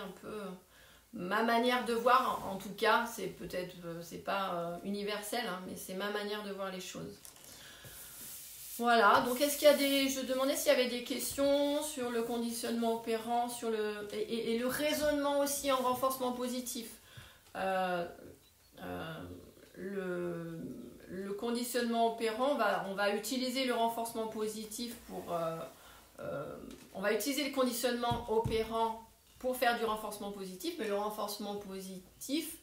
un peu ma manière de voir, en tout cas, c'est peut-être, c'est pas universel, hein, mais c'est ma manière de voir les choses. Voilà, donc est-ce qu'il y a des... Je demandais s'il y avait des questions sur le conditionnement opérant, sur et le raisonnement aussi en renforcement positif. Euh, euh, le conditionnement opérant, on va utiliser le renforcement positif pour... on va utiliser le conditionnement opérant pour faire du renforcement positif, mais le renforcement positif,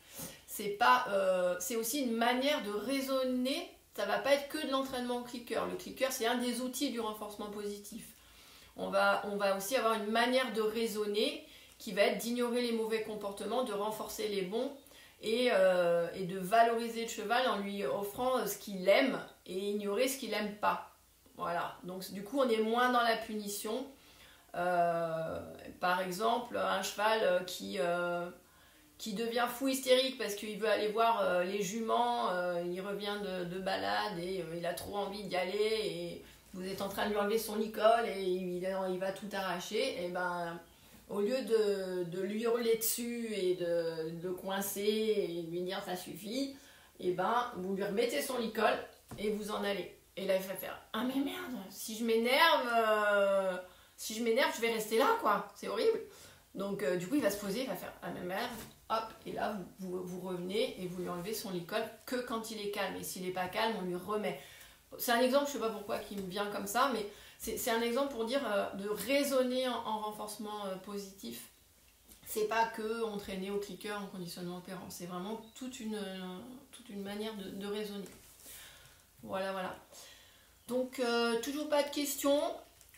c'est aussi une manière de raisonner. Ça ne va pas être que de l'entraînement au clicker. Le clicker, c'est un des outils du renforcement positif. On va aussi avoir une manière de raisonner qui va être d'ignorer les mauvais comportements, de renforcer les bons et de valoriser le cheval en lui offrant ce qu'il aime et ignorer ce qu'il n'aime pas. Voilà. Donc du coup, on est moins dans la punition. Par exemple, un cheval qui devient fou hystérique parce qu'il veut aller voir les juments, il revient de balade et il a trop envie d'y aller et vous êtes en train de lui enlever son licol et il va tout arracher, et ben au lieu de lui hurler dessus et de le coincer et de lui dire ça suffit, et ben vous lui remettez son licol et vous en allez. Et là il va faire ah mais merde, si je m'énerve je vais rester là quoi, c'est horrible. Donc du coup il va se poser, il va faire ah mais merde. Hop, et là, vous revenez et vous lui enlevez son licol que quand il est calme. Et s'il n'est pas calme, on lui remet. C'est un exemple, je ne sais pas pourquoi, qui me vient comme ça, mais c'est un exemple pour dire de raisonner en renforcement positif. C'est pas que entraîner au clicker en conditionnement opérant. C'est vraiment toute une manière de raisonner. Voilà, voilà. Donc, toujours pas de questions.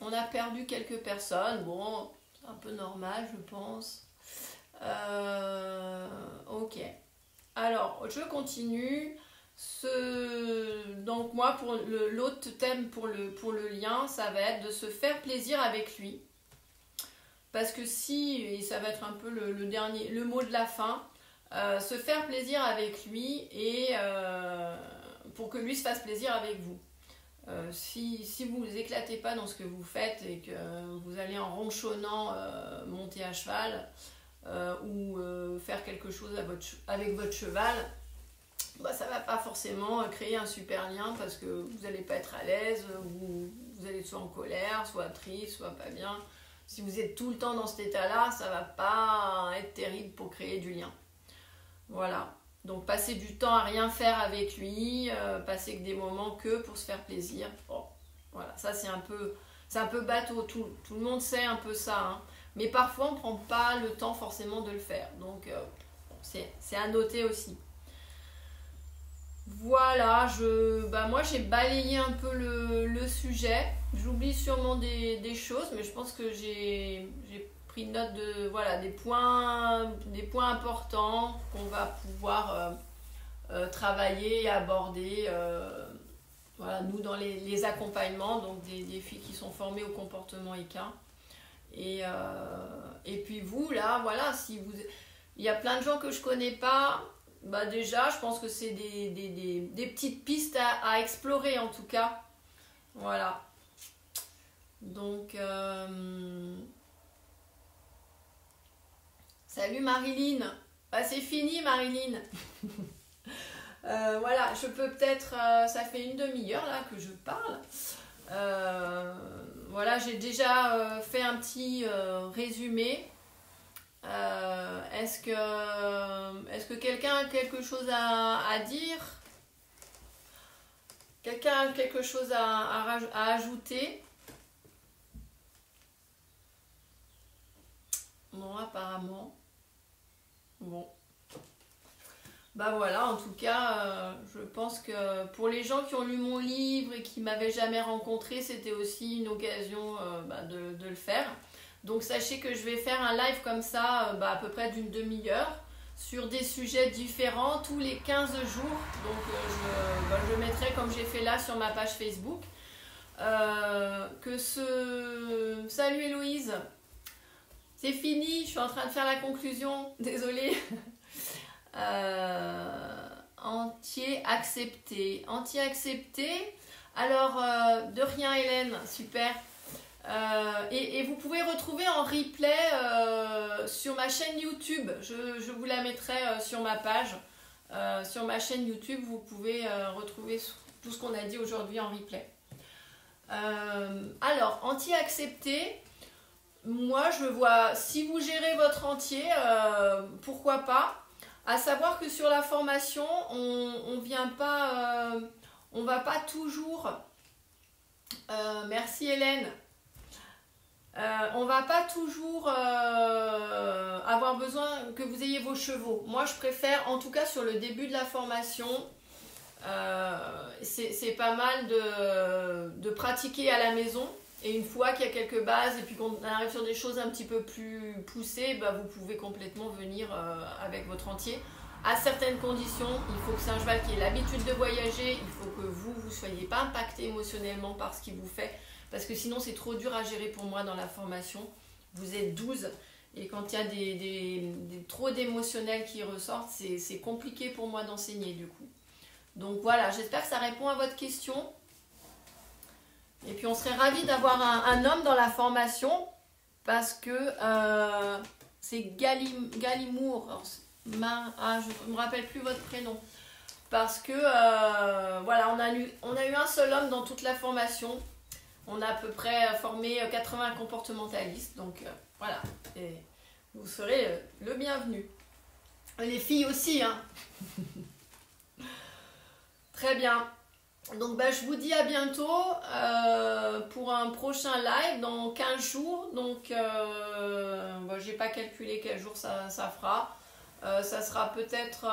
On a perdu quelques personnes. Bon, c'est un peu normal, je pense. Ok. Alors, je continue. Donc moi, pour l'autre thème pour le lien, ça va être de se faire plaisir avec lui. Parce que si, et ça va être un peu le mot de la fin, se faire plaisir avec lui et pour que lui se fasse plaisir avec vous. Si vous ne vous éclatez pas dans ce que vous faites et que vous allez en ronchonnant monter à cheval, ou faire quelque chose avec votre cheval, bah, ça ne va pas forcément créer un super lien parce que vous n'allez pas être à l'aise, vous allez soit en colère, soit triste, soit pas bien. Si vous êtes tout le temps dans cet état-là, ça ne va pas être terrible pour créer du lien. Voilà. Donc passer du temps à rien faire avec lui, passer que des moments que pour se faire plaisir. Bon, voilà, ça c'est un peu bateau, tout le monde sait un peu ça, hein. Mais parfois on ne prend pas le temps forcément de le faire. Donc c'est à noter aussi. Voilà, moi j'ai balayé un peu le sujet. J'oublie sûrement des choses, mais je pense que j'ai pris note de des points importants qu'on va pouvoir travailler et aborder nous dans les accompagnements, donc des filles qui sont formées au comportement équin. Et puis vous là, voilà, il y a plein de gens que je connais pas, bah déjà je pense que c'est des petites pistes à explorer en tout cas. Voilà. Donc salut Marilyn. Bah, c'est fini Marilyn. Voilà, je peux peut-être, ça fait une demi-heure là que je parle. Voilà, j'ai déjà fait un petit résumé. Est-ce que quelqu'un a quelque chose à dire? Quelqu'un a quelque chose à ajouter? Non, apparemment. Bon. Bah voilà, en tout cas, je pense que pour les gens qui ont lu mon livre et qui ne m'avaient jamais rencontré, c'était aussi une occasion de le faire. Donc sachez que je vais faire un live comme ça, à peu près d'une demi-heure, sur des sujets différents tous les 15 jours. Donc je mettrai comme j'ai fait là sur ma page Facebook. Salut Héloïse, c'est fini, je suis en train de faire la conclusion, désolée. Entier accepté. Alors de rien Hélène, super. Et vous pouvez retrouver en replay sur ma chaîne YouTube. Je vous la mettrai sur ma page. Sur ma chaîne YouTube, vous pouvez retrouver tout ce qu'on a dit aujourd'hui en replay. Alors, entier accepté. Moi, je vois, si vous gérez votre entier, pourquoi pas. À savoir que sur la formation, on va pas toujours... merci Hélène. On va pas toujours avoir besoin que vous ayez vos chevaux. Moi, je préfère, en tout cas sur le début de la formation, c'est pas mal de pratiquer à la maison. Et une fois qu'il y a quelques bases et puis qu'on arrive sur des choses un petit peu plus poussées, bah, vous pouvez complètement venir avec votre entier. À certaines conditions, il faut que c'est un cheval qui ait l'habitude de voyager, il faut que vous ne soyez pas impacté émotionnellement par ce qu'il vous fait, parce que sinon c'est trop dur à gérer pour moi dans la formation. Vous êtes 12 et quand il y a trop d'émotionnels qui ressortent, c'est compliqué pour moi d'enseigner du coup. Donc voilà, j'espère que ça répond à votre question. Et puis on serait ravis d'avoir un homme dans la formation parce que c'est Galimour. Alors, je ne me rappelle plus votre prénom. Parce que voilà, on a eu un seul homme dans toute la formation. On a à peu près formé 80 comportementalistes. Donc voilà, et vous serez le bienvenu. Les filles aussi, hein. Très bien. Donc bah, je vous dis à bientôt pour un prochain live dans 15 jours. Donc bah, j'ai pas calculé quel jour ça fera. Ça sera peut-être...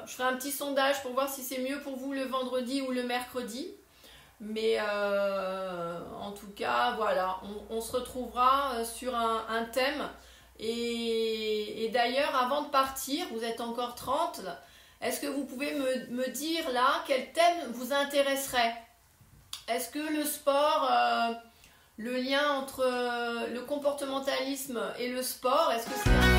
je ferai un petit sondage pour voir si c'est mieux pour vous le vendredi ou le mercredi. Mais en tout cas, voilà, on se retrouvera sur un thème. Et d'ailleurs, avant de partir, vous êtes encore 30 là. Est-ce que vous pouvez me dire là quel thème vous intéresserait? Est-ce que le sport, le lien entre le comportementalisme et le sport, est-ce que c'est un